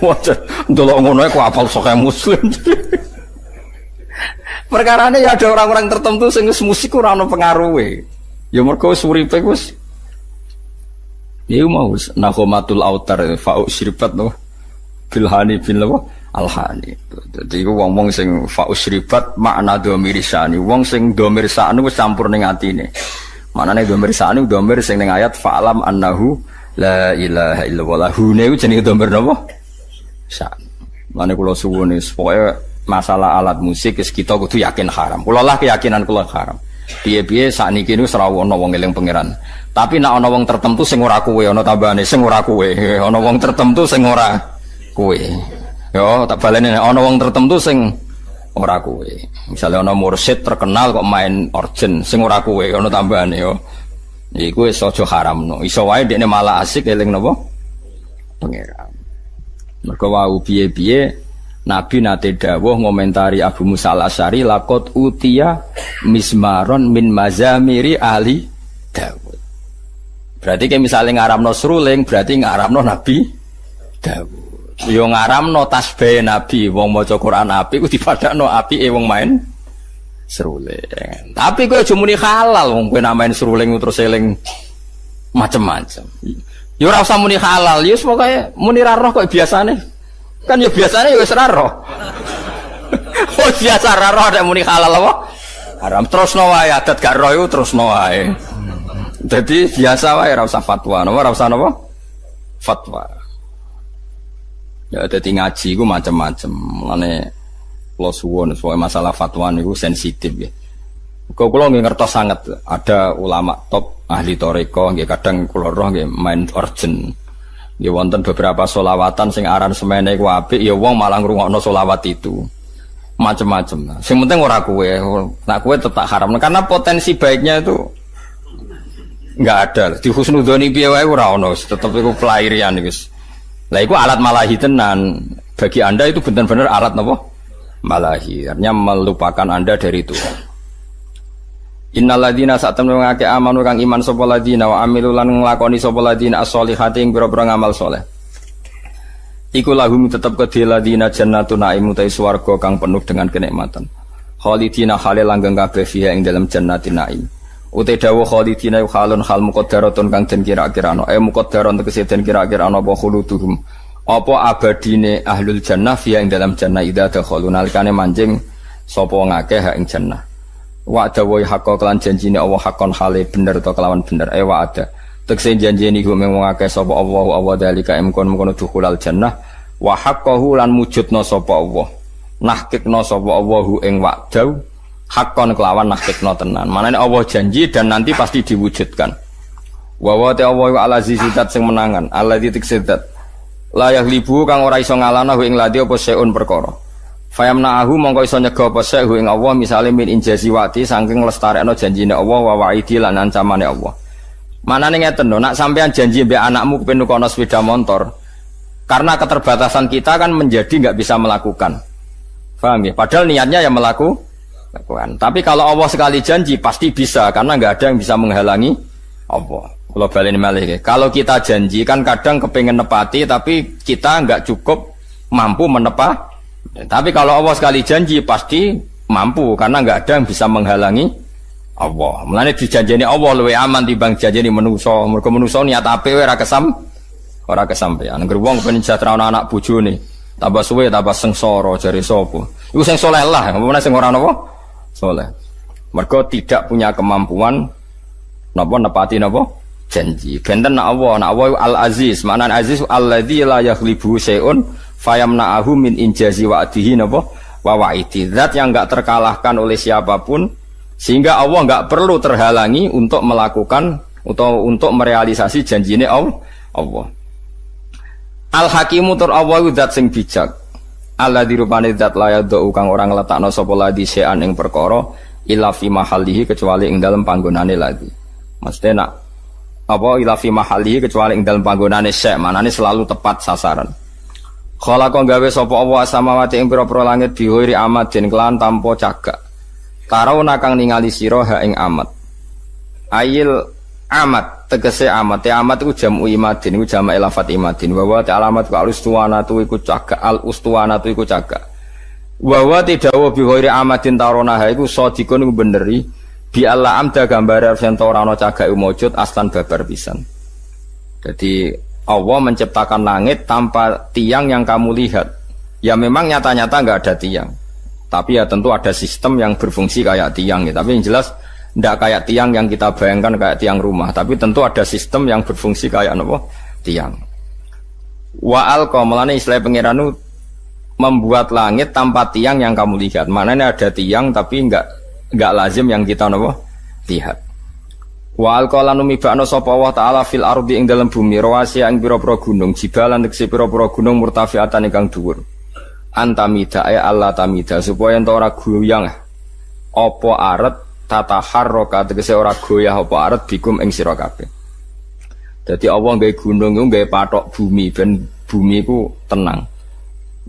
Wajar ndelok ngono kok apal Sahih Muslim. Perkarane ya ada orang-orang tertentu sing musik ora ono pengaruhe. Ya mergo uripe wis ya mau nakhomatul autar fa'u syribat no bilhani bin lawa alhani. Dadi iku wong-wong sing fa'u syribat makna dhamir sani. Wong sing dhamir sani wis campur ning atine. Maknane dhamir sani dhamir sing ning ayat fa'lam annahu la ilaha illallah. Hune iku jenenge dhamir napa? San. Mane kula suwun pokoke masalah alat musik wis kita kudu yakin haram. Kula lah keyakinan kula haram. Piye-piye sakniki niku ora ana wong eling pangeran. Tapi nek ana wong tertentu sing ora kowe, ana tambahane sing ora kowe. Ana wong tertentu sing ora kowe. Yo tak baleni ana wong tertentu sing ora kowe. Misale ana mursyid terkenal kok main organ sing ora kowe, ana tambahane yo. Iku wis aja haramno. Iso wae dekne malah asik eling napa? Pangeran. Mergo wau piye-piye Nabi nate dawuh ngomentari Abu Musa al-Asy'ari laqad utiya mismaron min mazamiri ali Dawud. Berarti kayak misalnya ngaramno seruling berarti ngaramno Nabi Dawud. Yo ngaramno tasbih Nabi wong maca Quran apik ku dipadakno apike wong main seruling. Tapi kowe aja muni halal wong kowe nak main seruling terus eling macem-macem. Yo ora usah muni halal, yo pokoke muni ra roh kok biasane. Kan ya biasanya ya wis ra roh. Oh biasa ra roh ada muni halal apa? Haram terusno wae adat gak roh iku terusno wae. Dadi biasa wae ora usah fatwa, ora usah napa? Fatwa. Ya dadi ngaji iku macam-macam. Mulane kula suwun soal masalah fatwa niku sensitif ya. Kula nggih ngertos sanget ada ulama top ahli thariqah nggih kadang kula roh nggih main organ. Ya wonten beberapa sholawatan sing aransemene ku apik ya wong malah ngrungokno sholawat itu. Macem-macem. Sing penting ora kowe. Nek kowe tetap haram karena potensi baiknya itu enggak ada. Di husnudzoni piye wae ora ono, tetep iku pelairian wis. Lah iku alat malahi tenan. Bagi Anda itu benar-benar alat napa? Malahi. Artinya melupakan Anda dari itu. Innalladzina sa'tamnu ngake amanu kang iman sapa ladina wa amilu lan nglakoni sapa ladina as-solihati ing pira-pira ngamal saleh. Iku lahum tetep kedhe ladina jannatun na'im utai swarga kang penuh dengan kenikmatan. Khalidina halil langgeng kabeh fiha ing dalam jannatin na'im. Uti dawuh khalidina khalun hal muqaddaratun kang den kira-kirano muqaddaron tegese den kira-kirano apa khuluduhum apa abadine ahlul jannah fiha ing dalam jannah idza dakhalu nalikane manjing sapa ngakeh ha ing jannah wa dawa hakka kelan janjine Allah hakon hale bener to kelawan bener wa ada tegese janjine iku mung ngakeh sapa Allah dalika mkono dukhulal jannah wa haqqahu lan mujudna sapa Allah nahkikna sapa Allahu ing wa'dau hakon kelawan nahkikna tenan manane Allah janji dan nanti pasti diwujudkan wa ta Allah al-aziz zat sing menangan alladzi tiksedat la yaghlibu kang ora iso ngalahno ing ladi apa seun perkara fayamna'ahu mongko iso nyega apa sehu ing Allah misale min injazi wati saking lestarekno janjine Allah wa wa'idi lan ancamane Allah manane ngeten lho nak sampean janji mbek anakmu kepen nukono sepeda motor karena keterbatasan kita kan menjadi enggak bisa melakukan paham ya padahal niatnya ya melakukan tapi kalau Allah sekali janji pasti bisa karena enggak ada yang bisa menghalangi Allah kalau baleni malih kalau kita janji kan kadang kepengen nepati tapi kita enggak cukup mampu menepati. Tapi kalau Allah sekali janji pasti mampu karena enggak ada yang bisa menghalangi Allah. Mulane dijanjeni Allah luwih aman timbang janjeni manusa. Mergo manusa niat apik ora kesampean. Angger wong pengen sejahtera anak bojone, tambah suwe tambah sengsara jare sapa. Iku sing saleh lah, apa sing ora napa? Saleh. Mergo tidak punya kemampuan napa nepati napa? Janji. Benten Allah Al-Aziz, maknane Aziz alladzi la yaghlibu syai'un fayamna'ahu min injazi wa'dihi napa wa wa'idi zat yang enggak terkalahkan oleh siapapun sehingga Allah enggak perlu terhalangi untuk melakukan atau untuk merealisasi janjine Allah. Al-Hakimu tur Allah zat sing bijak alladzi rupane zat la yadau kang ora ngletakno sapa ladi sean ing perkara illa fi mahallihi kecuali ing dalem panggonane ladi. Mesti nak apa illa fi mahallihi kecuali ing dalem panggonane syek manane selalu tepat sasaran. Khalaqa gawe sapa Allah samawati ing pira-pira langit bihoiri amadin kelan tanpa cagak. Tarauna kang ningali sira ha ing amad. Ayil amad tegese amad. Amad iku jamu imadin iku jamak lafat imadin. Wa wa alamat ku al-ustuwanatu iku cagak al-ustuwanatu iku cagak. Wa wa tidawa bihoiri amadin tarona ha iku sadikun iku beneri bi alla amda gambare yen ora ana cagak mujud aslan babar pisan. Jadi Allah menciptakan langit tanpa tiang yang kamu lihat. Ya memang nyata-nyata nggak ada tiang. Tapi ya tentu ada sistem yang berfungsi kayak tiang. Ya. Tapi yang jelas tidak kayak tiang yang kita bayangkan kayak tiang rumah. Tapi tentu ada sistem yang berfungsi kayak apa? Tiang. Wa al-qamalane istilah pengiranu membuat langit tanpa tiang yang kamu lihat. Maknanya ada tiang tapi nggak lazim yang kita apa? Lihat. Wa alqalan numibakna sapa Allah taala fil ardi ing dalam bumi rawasi ing pira-pira gunung jibalan tegese pira-pira gunung murtafiatan ingkang dhuwur antamida ya Allah tamida supaya ento ora goyang apa aret tataharraka tegese ora goyah apa aret bikum ing sira kabeh. Dadi Allah nggawe gunung iku nggawe pathok bumi ben bumi iku tenang.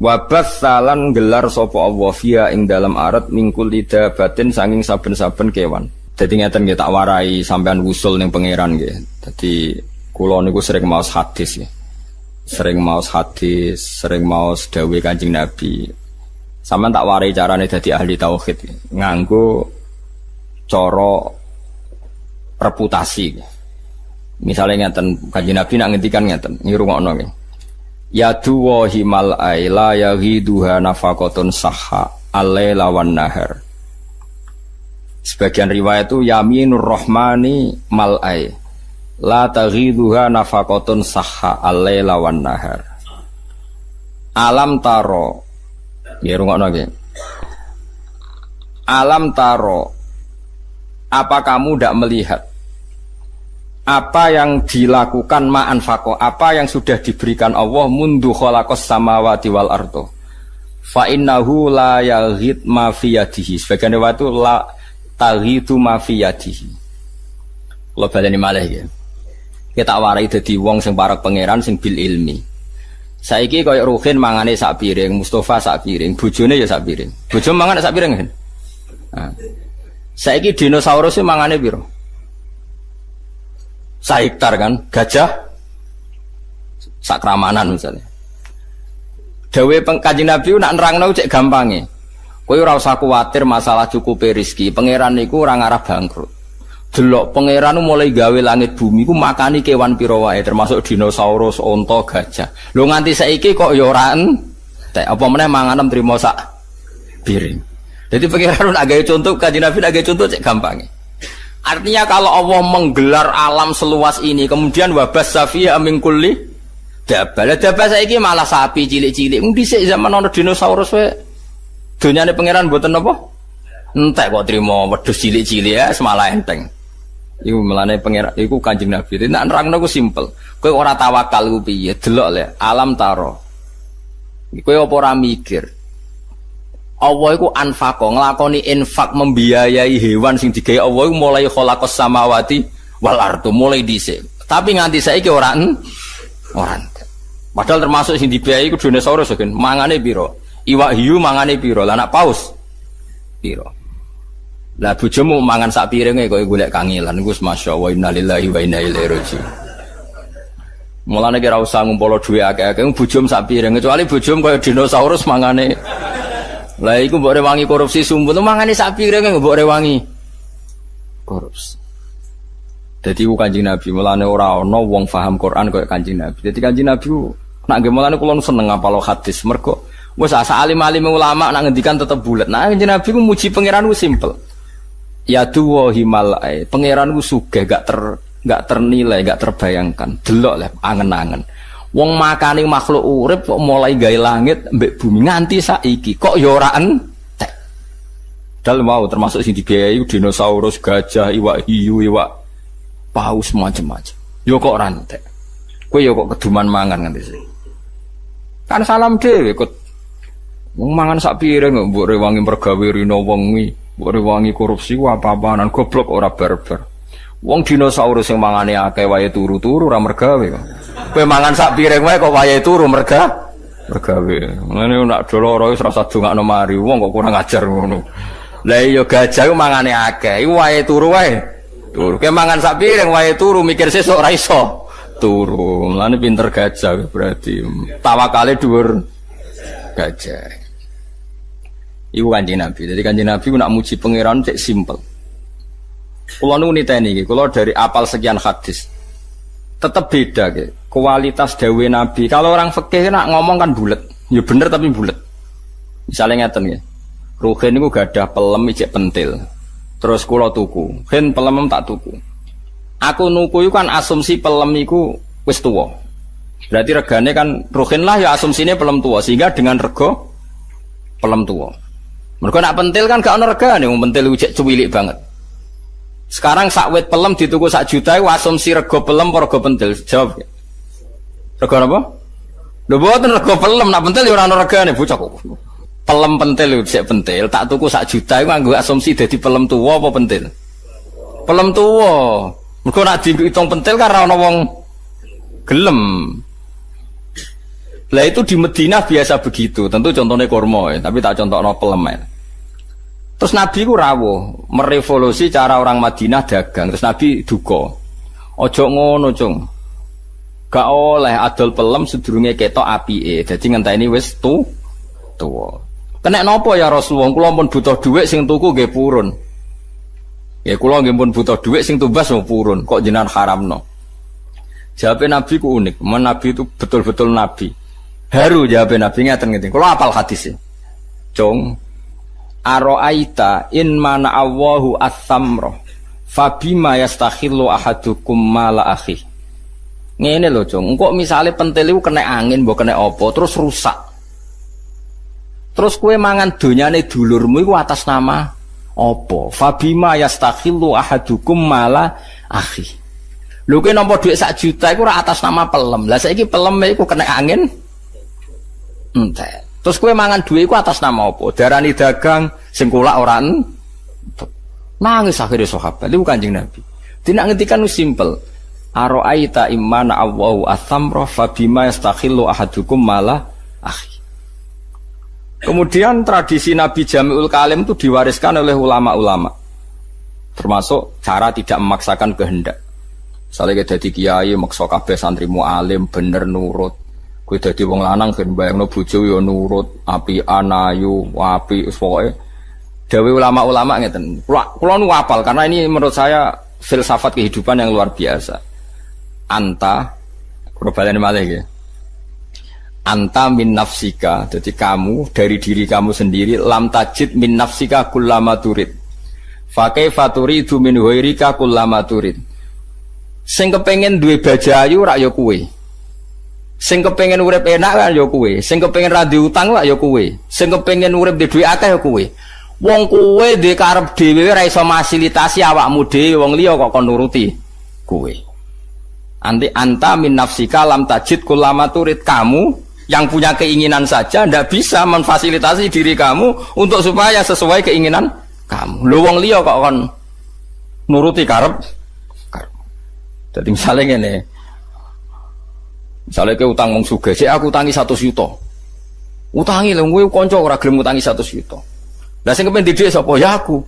Wa basalan gelar sapa Allah fiha ing dalam aret mingkul lidabatin saking saben-saben kewan. Jadi ngeten nggih tak warai sampean wusul ning pangeran nggih. Dadi kula niku sering maos hadis nggih. Sering maos dawuh Kanjeng Nabi. Sampeyan tak warai carane dadi ahli tauhid nganggo cara reputasi. Misalnya ngeten Kanjeng Nabi nak ngendikan ngeten, ngrungokno nggih. Ya duwahi mal aila yahiduha nafaqatun sahha al-laila wan nahar. Sebagian riwayat itu yaminur rahmani mal'ai la taghiduha nafaqatun sahha al-laila wan nahar. Alam taro ya rungokno nggih. Alam taro apa kamu tidak melihat apa yang dilakukan ma'anfaqo apa yang sudah diberikan Allah mundu khalaqas samawati wal ardo fa innahu la yaghid ma fi yadihi. Sebagian riwayat itu la taghidu ma fi yadihi. Kula baleni malih ya. Kita warai dadi wong sing parek pangeran sing bil ilmi. Saiki koyo Ruhin mangane sak piring, Mustafa sak piring, bojone ya sak piring. Bojo mangan sak piring kan. Nah. Saiki dinosaurus mangane piro? Sak hektar kan, gajah sak kramanan misalnya. Dawe Kanjeng Nabi nak nerangno cek gampange. Kowe ora usah kuwatir masalah cukupe rezeki. Pangeran niku ora ngarah bangkrut. Delok pangeran mulai gawe langit bumi ku makani kewan pira wae termasuk dinosaurus, onta, gajah. Lho nganti saiki kok ya ora entek. Apa meneh manganem trimo sak piring. Jadi pangeran nak gawe contoh Kanjeng Nabi nak gawe contoh cek gampang. Artinya kalau Allah menggelar alam seluas ini kemudian wabas safiya min kulli dabal. Dabal saiki malah sapi cilik-cilik. Mung dhisik zaman ana dinosaurus wae. Donyane pangeran mboten apa? Entek kok trimo wedhus cilik-cilik ya semalah enteng. Iku melane pangeran iku Kanjeng Nabi. Nek nerangno ku simpel. Kowe ora tawakal ku piye? Delok le alam taro. Kowe apa ora mikir? Allah iku anfaqo nglakoni infak membiayai hewan sing digawe Allah iku mulai khalaqas samawati wal ardu mulai dhisik. Tapi nganti saiki ora Padahal termasuk sing dibiayai iku dinosaurus kan. Mangane pira? Iwak hiu mangane pira? Lah anak paus pira? Lah bojomu mangan sak piringe kok golek kangelan iku masyaallah innalillahi wa inna ilaihi raji'un. Mulane kira usah ngumpul dhuwit akeh-akeh bojom sak piring kecuali bojom kaya dinosaurus mangane. Lah iku mbok rewangi korupsi sumpun mangane sak piringe mbok rewangi korupsi. Dadi ku Kanjeng Nabi mulane ora ana wong paham Quran kaya Kanjeng Nabi. Dadi Kanjeng Nabi nak nggih mulane kula seneng apal hadis mergo wis asa alim-alim ulama nak ngendikan tetep bulet. Nah Kanjeng Nabi ku muji pangeran ku simpel. Ya duwa himalai pangeran ku sugih gak ternilai gak terbayangkan delok lah angen-angen wong makane makhluk urip kok mulai gawe langit mbek bumi nganti saiki kok ya ora entek dal mau termasuk sing dibiayai dinosaurus gajah iwak hiu iwak paus macam-macam yo kok ora entek kowe yo kok keduman mangan nganti sik kan salam dhewe kok wong mangan sak piring mbok rewangi mergawe rino wengi mbok rewangi korupsi apa-apaan goblok ora barbar. Wong dinosaurus sing mangane akeh wae turu-turu ora mergawe kok. Kowe mangan sak piring wae kok wae turu mergawe. Ngene nak doloro wis rasa dongakno mari wong kok kurang ajar ngono. Lah iya gajah ku mangane akeh, iku wae turu wae. Turu. Kowe mangan sak piring wae turu mikir sesuk ora iso turu. Mulane pinter gajah berarti tawakale dhuwur gajah. Iku Kanjeng Nabi. Jadi Kanjeng Nabi ku nak muji pangeran cek simpel. Kula nu niteni iki, kula dari apal sekian hadis. Tetap beda ke. Kualitas dawuh Nabi. Kalau orang fikih nak ngomong kan bulet. Ya bener tapi bulet. Misalnya ngeten nggih. Ruhin niku gadah pelem ijek pentil. Terus kula tuku. Hen pelem tak tuku. Aku nuku iku kan asumsi pelem iku wis tuwa. Berarti regane kan ruhin lah ya asumsine pelem tuwa sehingga dengan rego pelem tuwa. Mereka nak pentil kan gak ada regane, pentil ujek cuwilik banget. Sekarang sak wit pelem dituku sak juta, asumsi rego pelem apa rego pentil? Jawab. Rego apa? Lho mboten rego pelem, nak pentil ya ora ana regane, bocah kok. Pelem pentil ujek pentil, tak tuku sak juta iku nganggo asumsi dadi pelem tuwa apa pentil? Pelem tuwa. Mergo nak diitung pentil kan ora ana wong gelem. Lah itu di Madinah biasa begitu, tentu contohnya kurma ya, tapi tak contohno pelem ya. Terus Nabi ku rawuh merevolusi cara orang Madinah dagang. Terus Nabi duka. Ojo ngono, Cung. Gak oleh adol pelem sedurunge ketok apike. Dadi ngenteni wis tuwa. Kena napa ya Rasulullah? Kula pun butuh dhuwit sing tuku nggih purun. Ya kula nggih pun butuh dhuwit sing tumbas mau purun. Kok jenengan haramno? Jawab Nabi ku unik. Nabi itu betul-betul Nabi. Haru jawab Nabi ngeten-ngeten. Kula apal hadis e. Cung Aro'aita in mana Allahu as-samra fabima yastakhillu ahadukum mala akhi. Ngene lho, Cung. Engko misale pentil iku kena angin mbok kena apa terus rusak. Terus kowe mangan donyane dulurmu iku atas nama apa? Fabima yastakhillu ahadukum mala akhi. Lho kowe nampa dhuwit 1 juta iku ora atas nama pelem. Lah saiki pelem iku kena angin entek. Terus kowe mangan duwe iku atas nama apa? Darani dagang sing kula ora nangis akhire sahabat. Iku Kanjeng Nabi. Tidak ngendikan simpel. Aro'aita imana Allahu as-samra fa bima yastakhillu ahadukum mala akhi. Kemudian tradisi Nabi Jami'ul Kalim itu diwariskan oleh ulama-ulama. Termasuk cara tidak memaksakan kehendak. Misalnya dadi kiai maksa kabeh santrimu alim bener nurut. Kowe dadi wong lanang ben bayangno bojo ya nurut, apian ayu, apik pokoke. Dawe ulama-ulama ngeten. Kula nu hafal karena ini menurut saya filsafat kehidupan yang luar biasa. Anta, kurbalane malih ya. Anta min nafsika, jadi kamu dari diri kamu sendiri lam tajid min nafsika kullama turid. Fa kaifa turidu min ghairika kullama turid. Sing kepengin duwe bajayu rak ya kowe. Sing kepengin urip enak kan ya kowe. Sing kepengin ra diutang lak ya kowe. Sing kepengin urip di dhuwit akeh ya kowe. Wong kowe ndek karep dhewe ra iso fasilitasi awakmu dhewe, wong liya kok kon nuruti kowe. Anti anta min nafsika lam tajid kullama turid, kamu yang punya keinginan saja ndak bisa memfasilitasi diri kamu untuk supaya sesuai keinginan kamu. Lho wong liya kok kon nuruti karep. Jadi misalnya ngene. Misalnya ke utang wong sugih, sik aku utangi 100 juta. Utangi lho kowe kanca ora gelem utangi 100 juta. Lah sing kepen didhik sapa? Ya aku.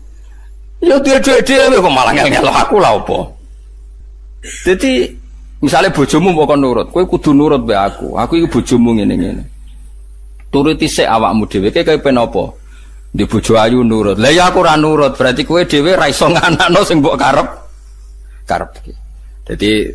Ya dhuwit dhewe kok malah ngel-ngelo aku lah apa. Jadi misalnya bojomu mau kon nurut, kowe kudu nurut be aku. Aku iki bojomu ngene-ngene. Turuti sik awakmu dhewe, kowe pen apa? Di bojo ayu nurut. Lah ya aku ora nurut, berarti kowe dhewe ra iso nganakno sing mbok karep. Jadi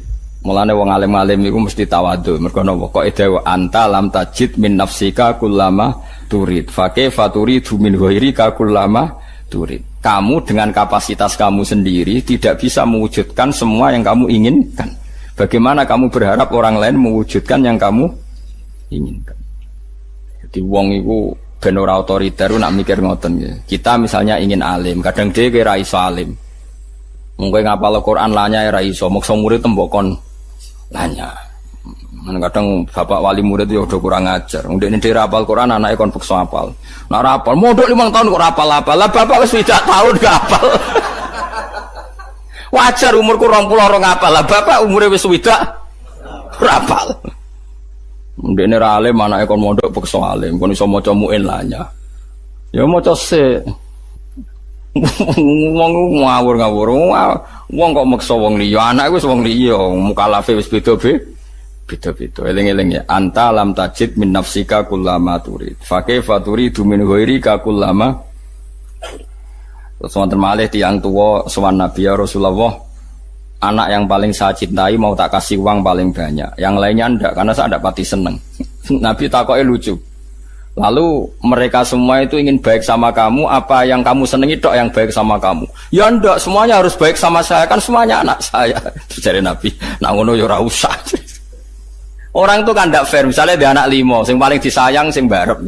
mulane wong alim-alim iku mesti tawadhu. Mergo napa? Kok edawa anta lam tajid min nafsika kullama turid. Fa kaifa turidu min ghairika kullama turid. Kamu dengan kapasitas kamu sendiri tidak bisa mewujudkan semua yang kamu inginkan. Bagaimana kamu berharap orang lain mewujudkan yang kamu inginkan? Jadi wong iku ben ora otoriter nak mikir ngoten ya. Kita misalnya ingin alim, kadang dhewe ra iso alim. Mungkin ngapal Al-Quran lanya ya iso, maksa murid tembokon lanya. Kadang bapak wali murid itu udah kurang ajar. Udah ini dia rapal Quran, anaknya kon paksa apal. Nak rapal, modok 5 tahun kok rapal-apal. Lah bapak wis 3 tahun gak apal. Wajar umurku 20 orang apal. Lah bapak umurnya wis 3 rapal. Udah ini alim, anaknya kon modok paksa alim. Kon iso maca muin lanya. Ya maca sik. Wong ngawur-ngawur, wong kok maksa wong liya, anak wis wong liya, mukalafe wis beda-beda. Eling-eling ya, anta lam tajid min nafsika kullama turid. Fa kaifa turidu min ghairika kullama. Terus wonten malih tiyang tuwa sowan Nabi ya Rasulullah, anak yang paling saya cintai mau tak kasih uang paling banyak, yang lainnya ndak karena saya ndak pati seneng. Nabi takoke lucu. Lalu mereka semua itu ingin baik sama kamu, apa yang kamu senengi tok yang baik sama kamu? Ya ndak, semuanya harus baik sama saya, kan semuanya anak saya. Jadi Nabi, nak ngono ya ora usah. Orang itu kan ndak fair, misalnya dia anak 5, sing paling disayang sing barep.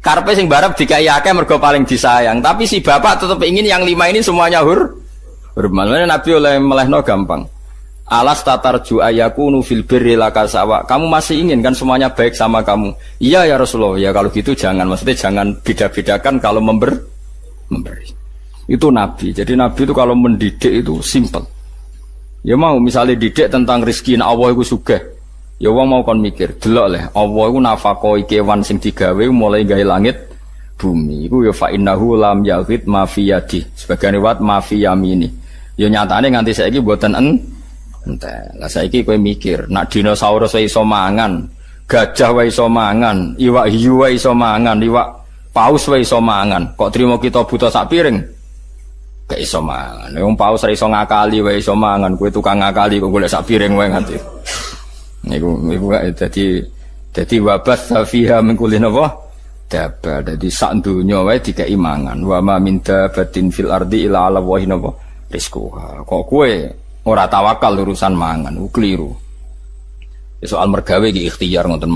Karpe sing barep dikai akeh mergo paling disayang, tapi si bapak tetap ingin yang 5 ini semuanya hormat. Nabi oleh melehno gampang. Alas tatarju ayakunu fil birri laka sawa. Kamu masih ingin kan semuanya baik sama kamu? Iya ya Rasulullah. Ya kalau gitu jangan, maksudnya jangan beda-bedakan kalau memberi. Itu Nabi. Jadi Nabi itu kalau mendidik itu simple. Ya mau misalnya didik tentang rezeki, nah Allah itu sugih. Ya wong mau kon mikir, delok leh. Allah itu nafakoi kewan sing digawe mulai gawe langit bumi. Iku ya fa innahu lam yaghid ma fi yadi. Sebagian riwayat ma fi yamini. Ya nyatane nganti saiki mboten entek. Lah saiki kowe mikir, nak dinosaurus wae iso mangan, gajah wae iso mangan, iwak hiu wae iso mangan, iwak paus wae iso mangan. Kok trimo kita buta sak piring? Gak iso mangan. Wong paus ra iso ngakali wae iso mangan, kowe tukang ngakali kok golek sak piring wae nganti. Niku dadi wabas fiha min kulli napa? Daba. Dadi sak donya wae dikeki mangan. Wa ma min dabatin fil ardi illa 'ala wahi napa? Rizquha. Kok kowe ora tawakal urusan mangan, keliru. Soal mergawe iki ikhtiar ngoten.